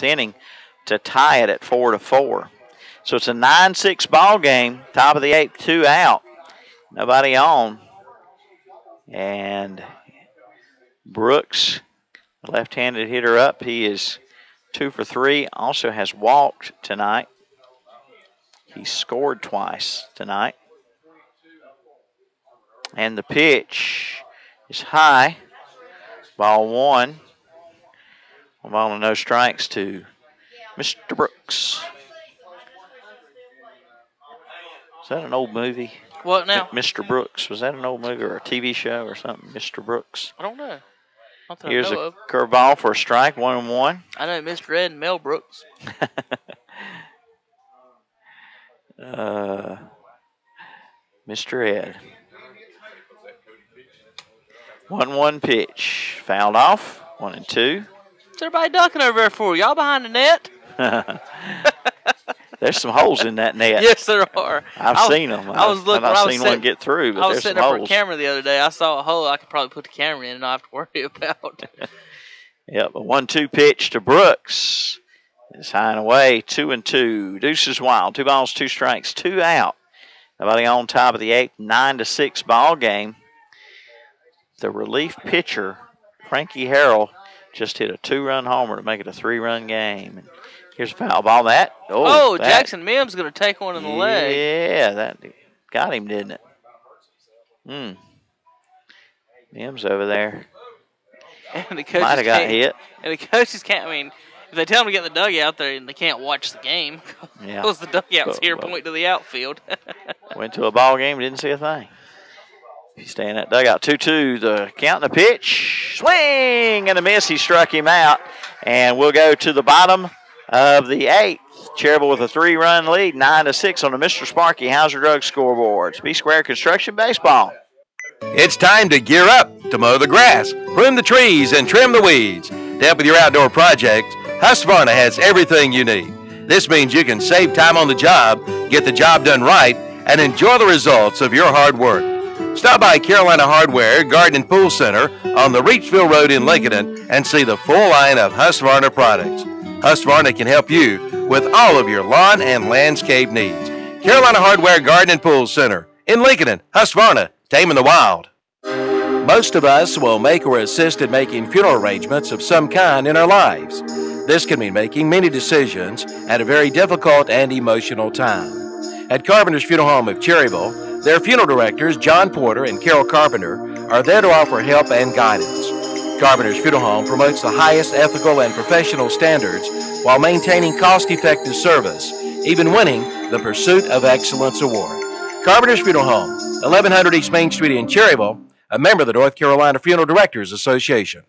inning to tie it at 4-4. So it's a 9-6 ball game. Top of the 8th, 2 out. Nobody on. And Brooks, the left-handed hitter up, he is 2 for 3. Also has walked tonight. He scored twice tonight. And the pitch is high. Ball 1. 1 ball and no strikes to Mr. Brooks. Is that an old movie? What now? Mr. Brooks. Was that an old movie or a TV show or something? Mr. Brooks. I don't know. Here's a curveball for a strike, 1-1. I know Mr. Ed and Mel Brooks. Mr. Ed. 1-1 pitch. Fouled off. 1-2. What's everybody ducking over there for? Y'all behind the net? There's some holes in that net. Yes, there are. I've seen them. I've not seen one get through, but there's some holes. I was sitting up for a camera the other day. I saw a hole I could probably put the camera in and not have to worry about. Yep, a 1-2 pitch to Brooks. It's high and away, 2-2. Deuces wild, 2 balls, 2 strikes, 2 out. Nobody on top of the 8th, 9-6 ball game. The relief pitcher, Frankie Harrell, just hit a 2-run homer to make it a 3-run game. And here's a foul ball. Jackson Mims going to take one in the leg. Yeah, that got him, didn't it? Mims over there. And the coaches might have got hit. And the coaches can't, if they tell them to get in the dugout there and they can't watch the game, because the dugout's here pointing to the outfield. Went to a ball game, didn't see a thing. If you stay in that dugout, 2-2, the count and the pitch. Swing and a miss. He struck him out. And we'll go to the bottom of the 8th. Cherryville with a 3-run lead, 9-6 on the Mr. Sparky Hauser Drug scoreboards. B-Square Construction Baseball. It's time to gear up to mow the grass, prune the trees, and trim the weeds. To help with your outdoor projects, Husqvarna has everything you need. This means you can save time on the job, get the job done right, and enjoy the results of your hard work. Stop by Carolina Hardware Garden and Pool Center on the Reachville Road in Lincoln and see the full line of Husqvarna products. Husqvarna can help you with all of your lawn and landscape needs. Carolina Hardware Garden and Pool Center in Lincoln. Husqvarna, taming the wild. Most of us will make or assist in making funeral arrangements of some kind in our lives. This can mean making many decisions at a very difficult and emotional time. At Carpenter's Funeral Home of Cherryville, their funeral directors, John Porter and Carol Carpenter, are there to offer help and guidance. Carpenter's Funeral Home promotes the highest ethical and professional standards while maintaining cost-effective service, even winning the Pursuit of Excellence Award. Carpenter's Funeral Home, 1100 East Main Street in Cherryville, a member of the North Carolina Funeral Directors Association.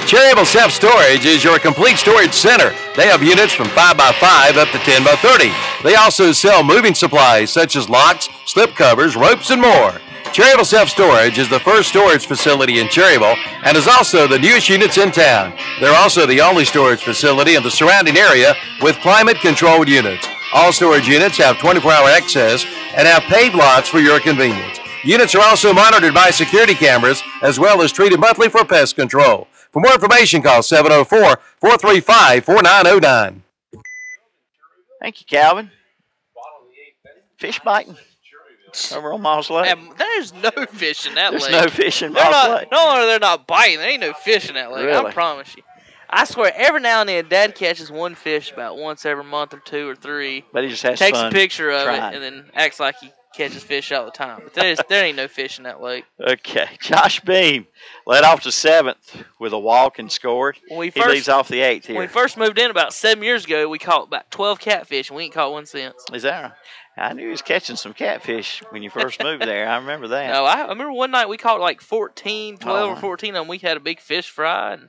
Cherryville Self-Storage is your complete storage center. They have units from 5x5 up to 10x30. They also sell moving supplies such as locks, slip covers, ropes, and more. Cherryville Self-Storage is the first storage facility in Cherryville and is also the newest units in town. They're also the only storage facility in the surrounding area with climate-controlled units. All storage units have 24-hour access and have paved lots for your convenience. Units are also monitored by security cameras as well as treated monthly for pest control. For more information, call 704-435-4909. Thank you, Calvin. Fish biting over on Miles Lake. There's no fish in that lake. There's no fish in Miles Lake. No, they're not biting. There ain't no fish in that lake. Really? I promise you. I swear, every now and then, Dad catches one fish about once every month or 2 or 3. But he just has takes fun a picture of trying. it and then acts like he catches fish all the time. But there ain't no fish in that lake. Okay. Josh Beam led off to 7th with a walk and scored. He leads off the 8th here. When we first moved in about 7 years ago, we caught about 12 catfish, and we ain't caught one since. Is that right? I knew he was catching some catfish when you first moved there. I remember that. No, I remember one night we caught like 12 or 14 of them. We had a big fish fry and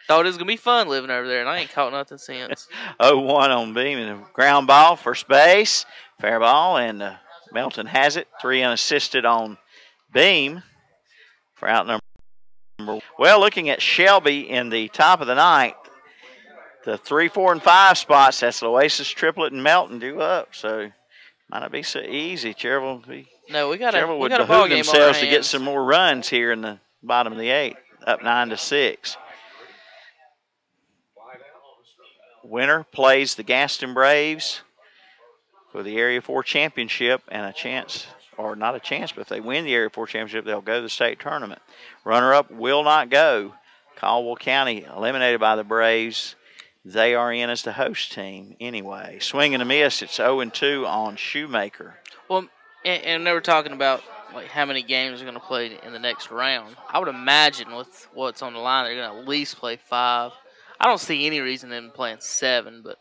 thought it was going to be fun living over there, and I ain't caught nothing since. 0-1 on Beam and a ground ball, first base, fair ball, and Melton has it. 3 unassisted on Beam for out number. Well, looking at Shelby in the top of the 9th, the 3, 4, and 5 spots, that's Oasis, Triplet, and Melton due up, so might not be so easy. Cherryville would behoove themselves to get some more runs here in the bottom of the 8th, up 9-6. winner plays the Gaston Braves for the Area 4 championship and a chance, or not a chance, but if they win the Area 4 championship, they'll go to the state tournament. Runner-up will not go. Caldwell County eliminated by the Braves. They are in as the host team anyway. Swing and a miss. It's 0-2 on Shoemaker. Well, and they were talking about like how many games they're going to play in the next round. I would imagine with what's on the line, they're going to at least play 5. I don't see any reason them playing 7, but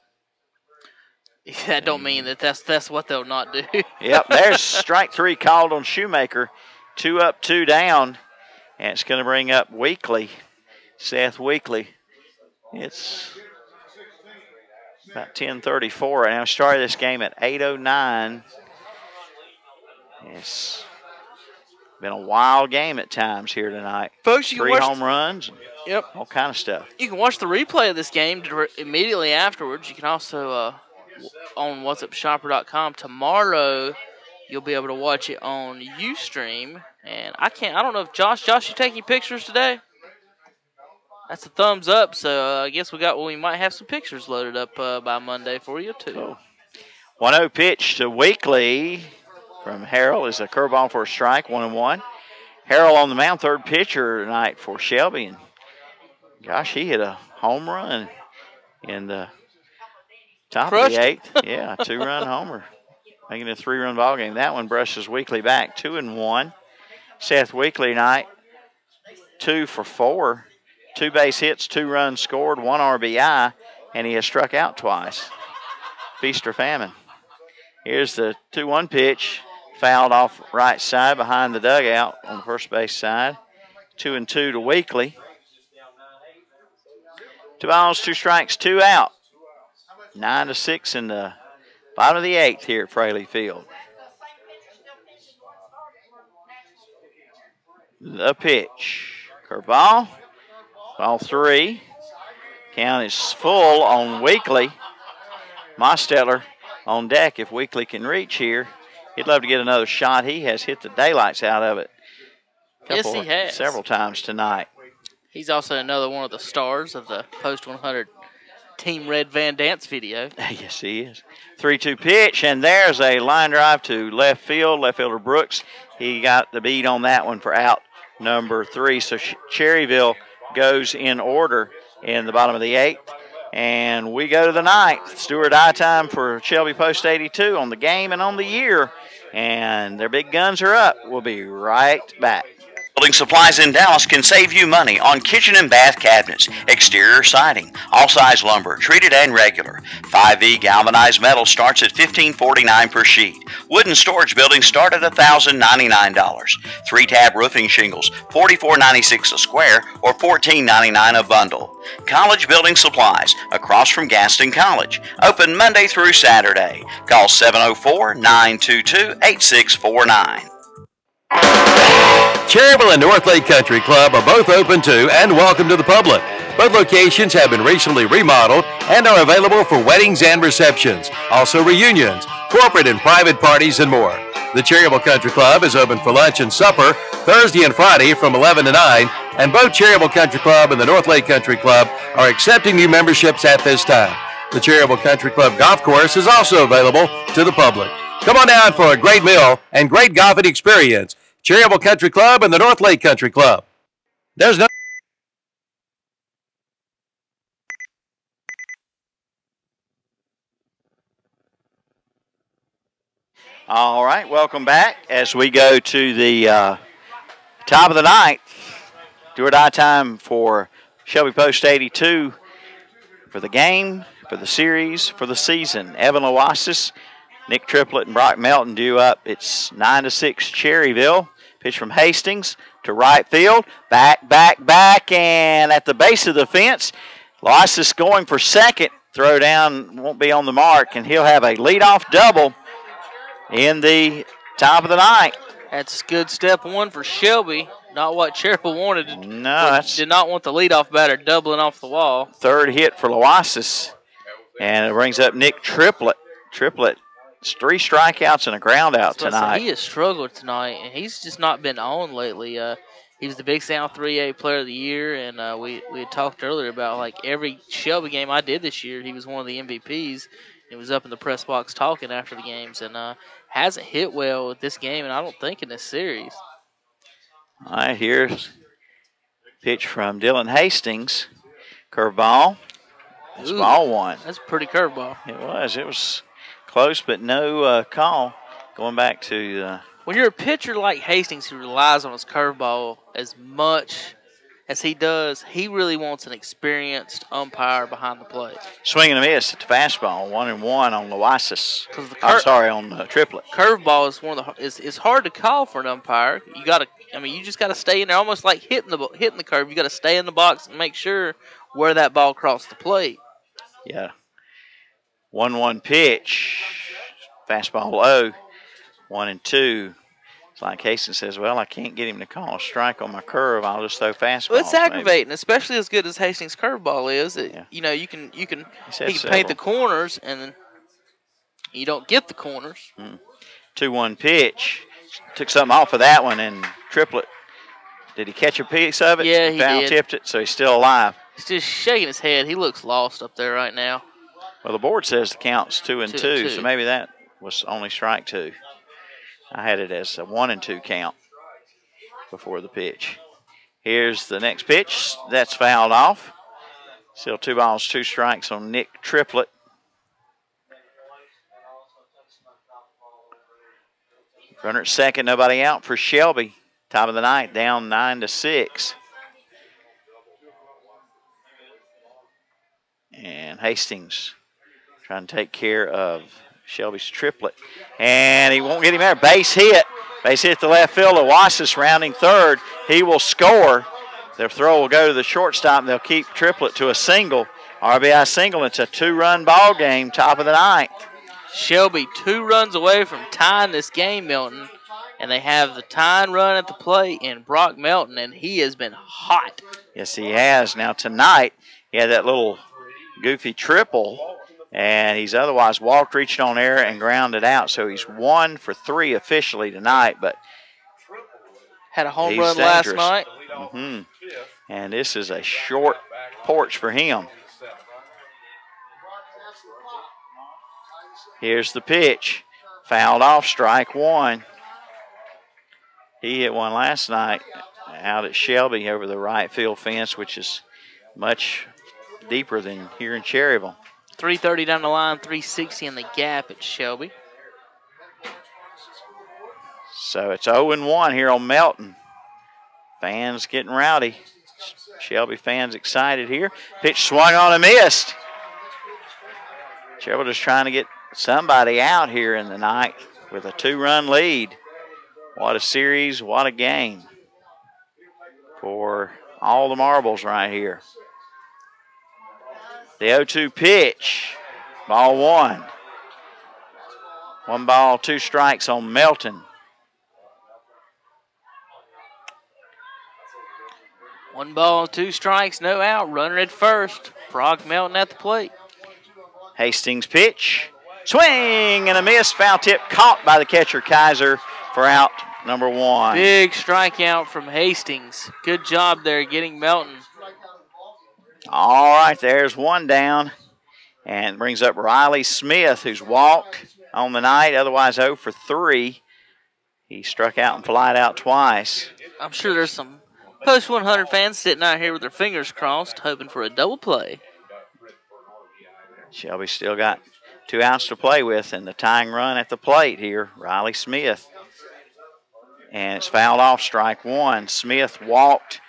that don't mean that's what they'll not do. Yep, there's strike 3 called on Shoemaker. 2 up, 2 down, and it's going to bring up Weekly, Seth Weekly. It's about 10:34 right now. Started this game at 8:09. It's been a wild game at times here tonight. Folks, you 3 watch home runs. Yep. All kind of stuff. You can watch the replay of this game immediately afterwards. You can also, on whatsupshopper.com, tomorrow you'll be able to watch it on Ustream. And I don't know if Josh, you taking pictures today? That's a thumbs up, so I guess we might have some pictures loaded up by Monday for you, too. Cool. 1-0 pitch to Weekly from Harrell is a curveball for a strike, 1-1. Harrell on the mound, third pitcher tonight for Shelby. And gosh, he hit a home run in the top of the 8th. Yeah, a 2-run homer, making it a 3-run ball game. That one brushes Weekly back, 2-1. Seth Weekly tonight, 2 for 4. 2 base hits, 2 runs scored, 1 RBI, and he has struck out twice. Feast or famine. Here's the 2-1 pitch, fouled off right side behind the dugout on the first base side. 2-2 to Weekly. 2 balls, 2 strikes, 2 out. 9-6 in the bottom of the 8th here at Fraley Field. The pitch. Curveball. Ball 3. Count is full on Weekly. Mosteller on deck if Weekly can reach here. He'd love to get another shot. He has hit the daylights out of it. Yes, he has. Several times tonight. He's also another one of the stars of the Post 100 Team Red Van Dance video. Yes, he is. 3-2 pitch, and there's a line drive to left field. Left fielder Brooks, he got the beat on that one for out number 3. So Cherryville goes in order in the bottom of the 8th. And we go to the 9th. Stewart eye time for Shelby Post 82 on the game and on the year. And their big guns are up. We'll be right back. Building Supplies in Dallas can save you money on kitchen and bath cabinets, exterior siding, all-size lumber, treated and regular. 5E galvanized metal starts at $15.49 per sheet. Wooden storage buildings start at $1,099. 3-tab roofing shingles, $44.96 a square or $14.99 a bundle. College Building Supplies, across from Gaston College. Open Monday through Saturday. Call 704-922-8649. Cherryville and North Lake Country Club are both open to and welcome to the public. Both locations have been recently remodeled and are available for weddings and receptions, also reunions, corporate and private parties, and more. The Cherryville Country Club is open for lunch and supper Thursday and Friday from 11 to 9, and both Cherryville Country Club and the North Lake Country Club are accepting new memberships at this time. The Cherryville Country Club golf course is also available to the public. Come on down for a great meal and great golfing experience. Cherryville Country Club and the North Lake Country Club. There's no... All right, welcome back as we go to the top of the 9th. Do or die time for Shelby Post 82 for the game, for the series, for the season. Evan Loasis, Nick Triplett, and Brock Melton due up. It's 9-6 Cherryville. Pitch from Hastings to right field. Back, and at the base of the fence, Loasis going for second. Throw down won't be on the mark, and he'll have a leadoff double in the top of the 9th. That's good step 1 for Shelby. Not what Cherryville wanted. No, did not want the leadoff batter doubling off the wall. Third hit for Loasis, and it brings up Nick Triplett. It's 3 strikeouts and a ground out tonight. He has struggled tonight, and he's just not been on lately. He was the Big South 3A Player of the Year, and we had talked earlier about like every Shelby game I did this year, he was one of the MVPs. He was up in the press box talking after the games, and hasn't hit well with this game, and I don't think in this series. All right, here's pitch from Dylan Hastings. Curveball. It's ball one. That's a pretty curveball. It was. It was close, but no call. Going back to when you're a pitcher like Hastings who relies on his curveball as much as he does, he really wants an experienced umpire behind the plate. Swing and a miss at the fastball. 1-1 on Loisis. On Triplet. Curveball is one of the it's hard to call for an umpire. You just got to stay in there, almost like hitting the curve. You got to stay in the box and make sure where that ball crossed the plate. Yeah. 1-1 pitch. Fastball low. 1-2. It's like Hastings says, well, I can't get him to call a strike on my curve. I'll just throw fastballs. Well, it's aggravating, especially as good as Hastings' curveball is. You can paint the corners, and then you don't get the corners. 2-1 pitch. Took something off of that one, and Triplet, did he catch a piece of it? Yeah, he did. Tipped it, so he's still alive. He's just shaking his head. He looks lost up there right now. Well, the board says the count's 2-2, so maybe that was only strike two. I had it as a 1-2 count before the pitch. Here's the next pitch. That's fouled off. Still 2 balls, 2 strikes on Nick Triplet. Runner at second, nobody out for Shelby. Top of the ninth, down 9-6. And Hastings trying to take care of Shelby's Triplet. And he won't get him there. Base hit. Base hit to left field. Oasis rounding third. He will score. Their throw will go to the shortstop, and they'll keep Triplet to a single. RBI single. It's a 2-run ball game, top of the ninth. Shelby 2 runs away from tying this game, Milton. And they have the tying run at the plate in Brock Melton, and he has been hot. Yes, he has. Now, tonight, he had that little goofy triple, and he's otherwise walked, reached on air, and grounded out. So he's 1 for 3 officially tonight, but had a home run last night. And this is a short porch for him. Here's the pitch. Fouled off, strike one. He hit one last night out at Shelby over the right field fence, which is much deeper than here in Cherryville. 330 down the line, 360 in the gap at Shelby. So it's 0-1 here on Melton. Fans getting rowdy. Shelby fans excited here. Pitch swung on and missed. Cherryville just trying to get somebody out here in the ninth with a 2-run lead. What a series, what a game for all the marbles right here. The 0-2 pitch, ball one. 1 ball, 2 strikes on Melton. 1 ball, 2 strikes, no out. Runner at first. Brock Melton at the plate. Hastings pitch. Swing and a miss. Foul tip caught by the catcher Kaiser for out number 1. Big strikeout from Hastings. Good job there getting Melton. All right, there's 1 down. And brings up Riley Smith, who's walked on the night, otherwise 0 for 3. He struck out and flied out twice. I'm sure there's some Post 100 fans sitting out here with their fingers crossed, hoping for a double play. Shelby still got 2 outs to play with, and the tying run at the plate here, Riley Smith. And it's fouled off, strike one. Smith walked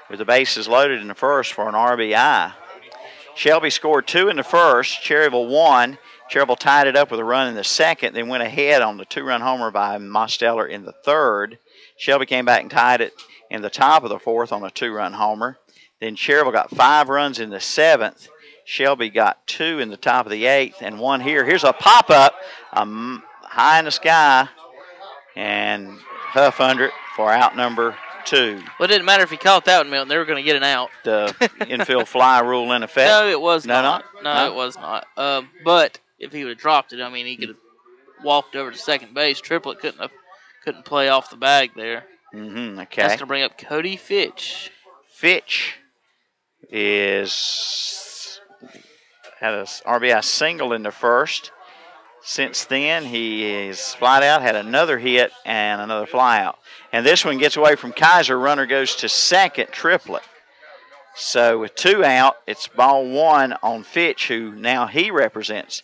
with the bases loaded in the first for an RBI. Shelby scored 2 in the first, Cherryville 1. Cherryville tied it up with a run in the second, then went ahead on the 2-run homer by Mosteller in the third. Shelby came back and tied it in the top of the fourth on a 2-run homer. Then Cherryville got 5 runs in the seventh. Shelby got 2 in the top of the eighth and 1 here. Here's a pop-up high in the sky and Huff under it for out number 2. Well, it didn't matter if he caught that one, Milton. They were going to get an out. The infield fly rule in effect? No, it was No, not. No, it was not. But if he would have dropped it, I mean, he could have walked over to second base. Triplet couldn't play off the bag there. Okay. That's going to bring up Cody Fitch. Fitch had a RBI single in the first. Since then, he is flied out, had another hit and another fly out. And this one gets away from Kaiser. Runner goes to second, triplet. So with 2 out, it's ball 1 on Fitch, who now he represents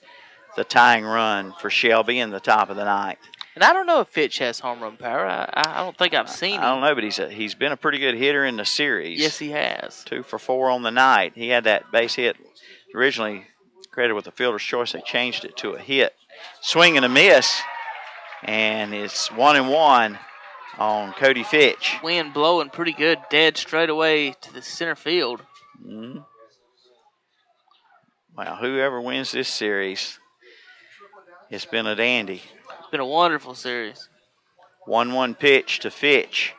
the tying run for Shelby in the top of the 9th. And I don't know if Fitch has home run power. I don't think I've seen him. I don't know, but he's been a pretty good hitter in the series. Yes, he has. 2 for 4 on the night. He had that base hit originally credited with the fielder's choice. They changed it to a hit. Swing and a miss, and it's 1-1 on Cody Fitch. Wind blowing pretty good, dead straight away to the center field. Well, whoever wins this series, it's been a dandy. It's been a wonderful series. 1-1 pitch to Fitch.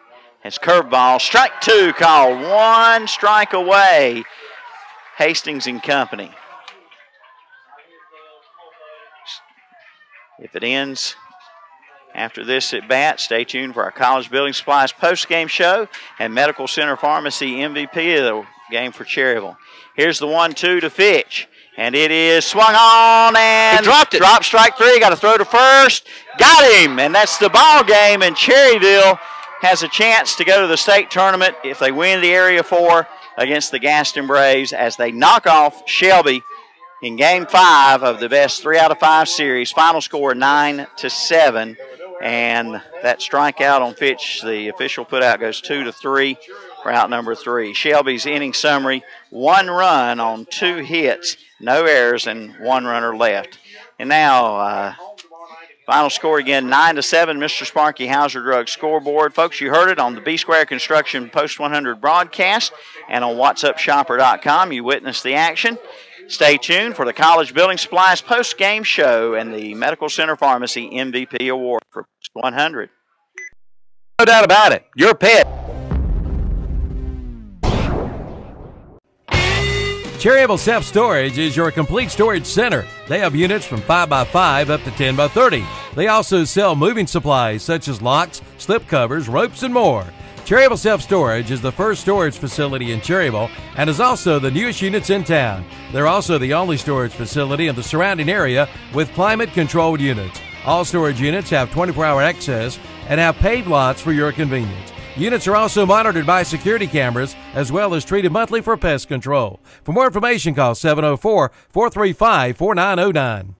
It's curveball, strike 2 called. 1 strike away. Hastings and company. If it ends after this at bat, stay tuned for our College Building Supplies post-game show and Medical Center Pharmacy MVP of the game for Cherryville. Here's the 1-2 to Fitch, and it is swung on and he dropped it. Dropped strike 3. Got to throw to first. Got him, and that's the ball game. And Cherryville has a chance to go to the state tournament if they win the Area 4 against the Gaston Braves as they knock off Shelby in Game 5 of the best 3 out of 5 series. Final score 9-7. And that strikeout on Fitch, the official putout, goes 2-3 for out number 3. Shelby's inning summary: 1 run on 2 hits, no errors, and 1 runner left. And now, final score again, 9-7. Mr. Sparky Hauser Drug scoreboard. Folks, you heard it on the B Square Construction Post 100 broadcast and on WhatsUpShopper.com. You witnessed the action. Stay tuned for the College Building Supplies post-game show and the Medical Center Pharmacy MVP Award for Post 100. No doubt about it. Your pet. Cherryville Self-Storage is your complete storage center. They have units from 5x5 up to 10x30. They also sell moving supplies such as locks, slip covers, ropes, and more. Cherryville Self-Storage is the first storage facility in Cherryville and is also the newest units in town. They're also the only storage facility in the surrounding area with climate-controlled units. All storage units have 24-hour access and have paved lots for your convenience. Units are also monitored by security cameras as well as treated monthly for pest control. For more information, call 704-435-4909.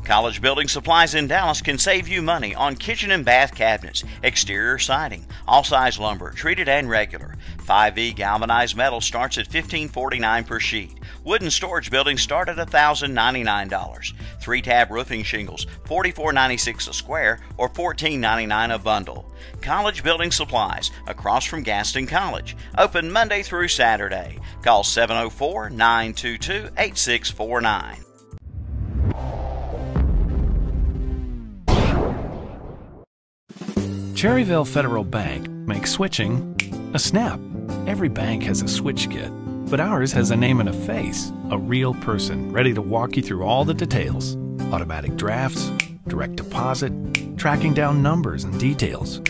College Building Supplies in Dallas can save you money on kitchen and bath cabinets, exterior siding, all-size lumber, treated and regular. 5E galvanized metal starts at $15.49 per sheet. Wooden storage buildings start at $1,099. 3-tab roofing shingles, $44.96 a square or $14.99 a bundle. College Building Supplies, across from Gaston College. Open Monday through Saturday. Call 704-922-8649. Cherryville Federal Bank makes switching a snap. Every bank has a switch kit, but ours has a name and a face, a real person ready to walk you through all the details. Automatic drafts, direct deposit, tracking down numbers and details.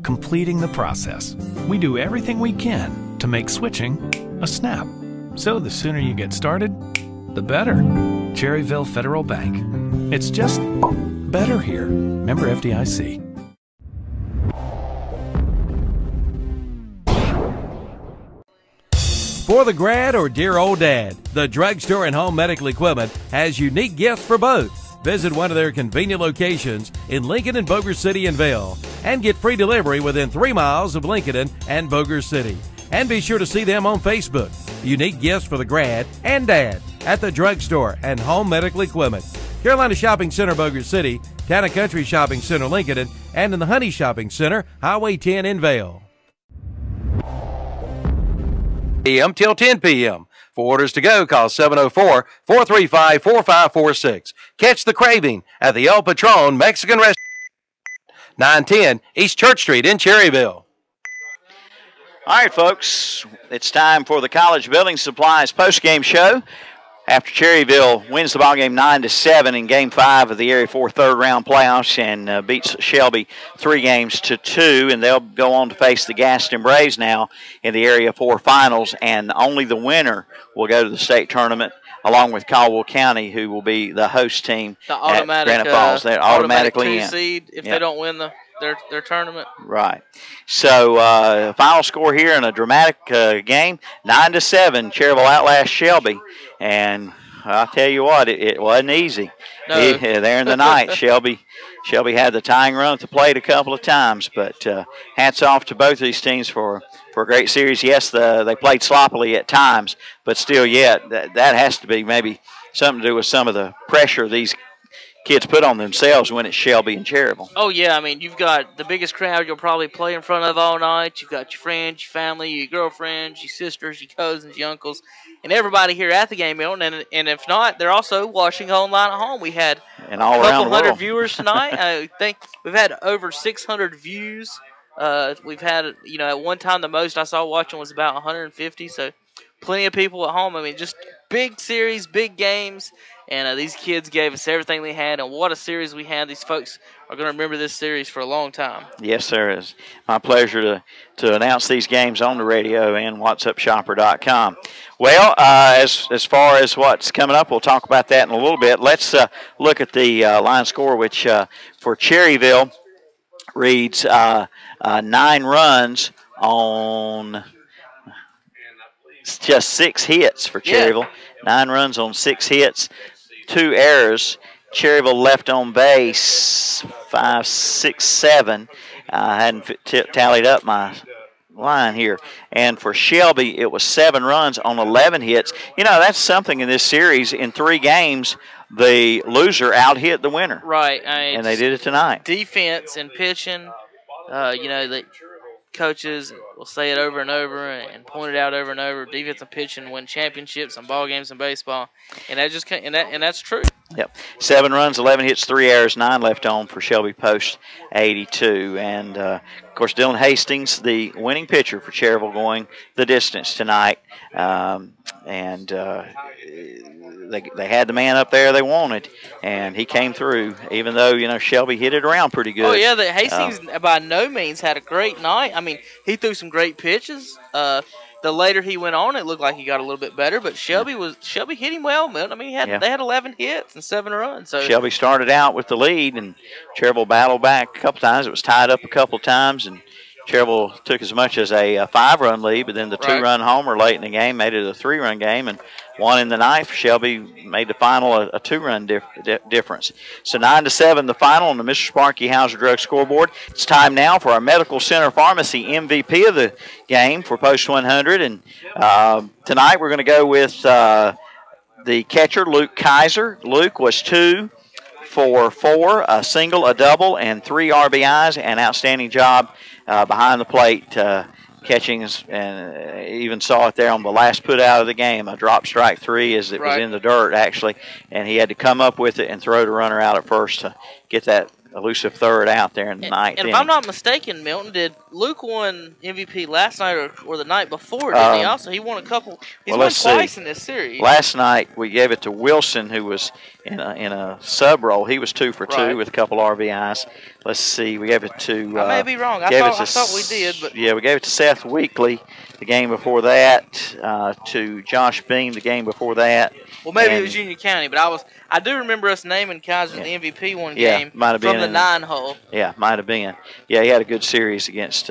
Completing the process. We do everything we can to make switching a snap. So the sooner you get started, the better. Cherryville Federal Bank. It's just better here. Member FDIC. For the grad or dear old dad, the Drugstore and Home Medical Equipment has unique gifts for both. Visit one of their convenient locations in Lincoln and Boger City and Vail and get free delivery within 3 miles of Lincoln and Boger City. And be sure to see them on Facebook. Unique gifts for the grad and dad at the Drugstore and Home Medical Equipment. Carolina Shopping Center, Boger City, Town and Country Shopping Center, Lincoln, and in the Honey Shopping Center, Highway 10 in Vail. p.m. till 10 p.m. For orders to go, call 704-435-4546. Catch the craving at the El Patron Mexican Restaurant, 910 East Church Street in Cherryville. All right, folks, it's time for the College Building Supplies postgame show. after Cherryville wins the ball game 9-7 in Game 5 of the Area 4 third-round playoffs and beats Shelby 3-2, and they'll go on to face the Gaston Braves now in the Area 4 finals, and only the winner will go to the state tournament, along with Caldwell County, who will be the host team The automatic, at Granite Falls. They're automatically in. Seed if they don't win their tournament. Right. So final score here in a dramatic game, 9-7. Cherryville outlasts Shelby, and I'll tell you what, it wasn't easy. No. There in the night, Shelby had the tying run at the plate a couple of times, but hats off to both of these teams for a great series. Yes, they played sloppily at times, but still, that has to be maybe something to do with some of the pressure these kids put on themselves when it's Shelby and Cherryville. Oh, yeah. I mean, you've got the biggest crowd you'll probably play in front of all night. You've got your friends, your family, your girlfriends, your sisters, your cousins, your uncles, and everybody here at the game, Milton. And if not, they're also watching online at home. We had a couple hundred viewers tonight. I think we've had over 600 views. We've had, at one time the most I saw watching was about 150, so plenty of people at home. I mean, just big series, big games, and these kids gave us everything they had, and what a series we had. These folks are going to remember this series for a long time. Yes, sir. It's my pleasure to announce these games on the radio and whatsupshopper.com. Well, as far as what's coming up, we'll talk about that in a little bit. Let's look at the line score, which for Cherryville reads 9 runs on just 6 hits for Cherryville. 9 runs on 6 hits, 2 errors. Cherryville left on base 5, 6, 7. I hadn't tallied up my line here. And for Shelby, it was 7 runs on 11 hits. That's something in this series. In 3 games, the loser out-hit the winner. Right. And they did it tonight. Defense and pitching, the coaches will say it over and over and point it out over and over. Defense and pitching win championships and ball games in baseball, and that's true. Yep, 7 runs, 11 hits, 3 errors, 9 left on for Shelby Post 82, and of course Dylan Hastings, the winning pitcher for Cherryville, going the distance tonight, and they had the man up there they wanted, and he came through, even though, Shelby hit it around pretty good. Oh, yeah, Hastings by no means had a great night. I mean, he threw some great pitches. The later he went on, it looked like he got a little bit better, but Shelby hit him well, Milton. I mean, they had 11 hits and 7 runs. So Shelby started out with the lead, and Cherryville battled back a couple times. It was tied up a couple of times, and Cherryville took as much as a 5-run lead, but then the 2-run homer late in the game made it a 3-run game, and 1 in the ninth. Shelby made the final a 2-run difference. So 9-7 the final on the Mr. Sparky Hauser Drug scoreboard. It's time now for our Medical Center Pharmacy MVP of the game for Post 100, and tonight we're going to go with the catcher, Luke Kaiser. Luke was 2 for 4, a single, a double, and 3 RBIs. An outstanding job behind the plate, catching, and even saw it there on the last put out of the game, a drop strike 3 as it was in the dirt, actually, and he had to come up with it and throw the runner out at first to get that elusive third out there in the ninth. And if I'm not mistaken, Milton, did Luke won MVP last night or the night before? Didn't he? Also, he won a couple. He's won twice in this series. Last night we gave it to Wilson, who was in a sub role. He was 2 for 2 with a couple RBIs. Let's see. We gave it to. I may be wrong. I thought we did, but yeah, we gave it to Seth Weekly the game before that. To Josh Beam the game before that. Well, maybe it was Union County, but I do remember us naming Kaiser the MVP one game might have been from the 9-hole. Yeah, might have been. Yeah, he had a good series against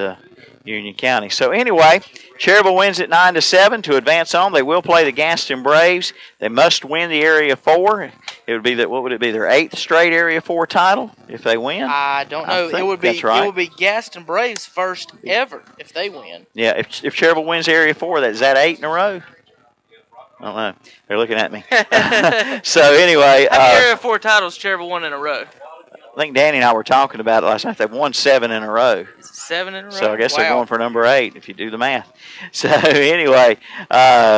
Union County. So anyway, Cherryville wins at 9-7 to advance on. They will play the Gaston Braves. They must win the Area 4. It would be what would it be? Their 8th straight Area 4 title if they win. I don't know. It would be Gaston Braves' first ever if they win. Yeah, if Cherryville wins Area 4, is that 8 in a row? I don't know. They're looking at me. So anyway, how many Area 4 titles Cherryville won in a row? I think Danny and I were talking about it last night. They've won 7 in a row. 7 in a row? So I guess they're going for number 8 if you do the math. So anyway,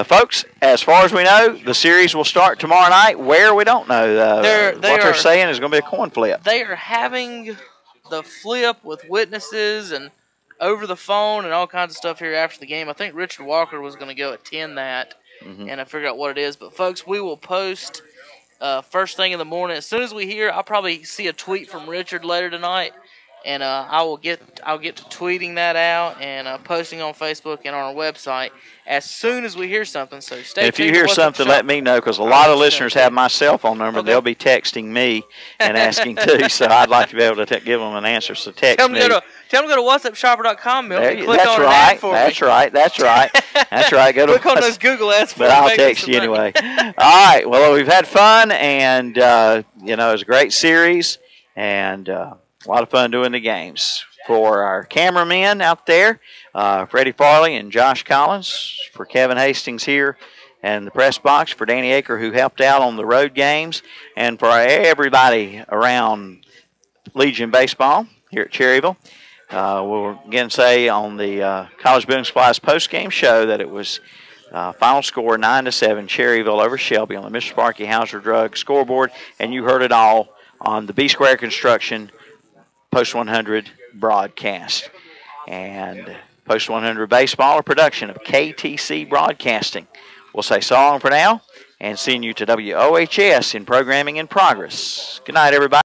folks, as far as we know, the series will start tomorrow night. Where, we don't know. What they're saying is going to be a coin flip. They are having the flip with witnesses and over the phone and all kinds of stuff here after the game. I think Richard Walker was going to go attend that. and figure out what it is. But, folks, we will post first thing in the morning. As soon as we hear, I'll probably see a tweet from Richard later tonight, and I'll get to tweeting that out and posting on Facebook and on our website as soon as we hear something. So stay tuned. If you hear something, let me know, because a lot of listeners have my cell phone number. Okay. They'll be texting me and asking too, so I'd like to be able to give them an answer. So text me. Tell them to go to WhatsAppShopper.com, Milton. Click that's on right. an ad for that's me. right. That's right. That's right. Go to click on those Google ads for me. But I'll text you anyway. All right. Well, we've had fun, and it was a great series, and a lot of fun doing the games. For our cameramen out there, Freddie Farley and Josh Collins, for Kevin Hastings here and the press box, for Danny Aker, who helped out on the road games, and for everybody around Legion Baseball here at Cherryville. We'll again say on the College Building Supplies post-game show that it was final score 9-7, Cherryville over Shelby on the Mr. Sparky Hauser Drug scoreboard, and you heard it all on the B-Square Construction Post 100 broadcast. And Post 100 Baseball, a production of KTC Broadcasting. We'll say so long for now, and seeing you to WOHS in Programming in Progress. Good night, everybody.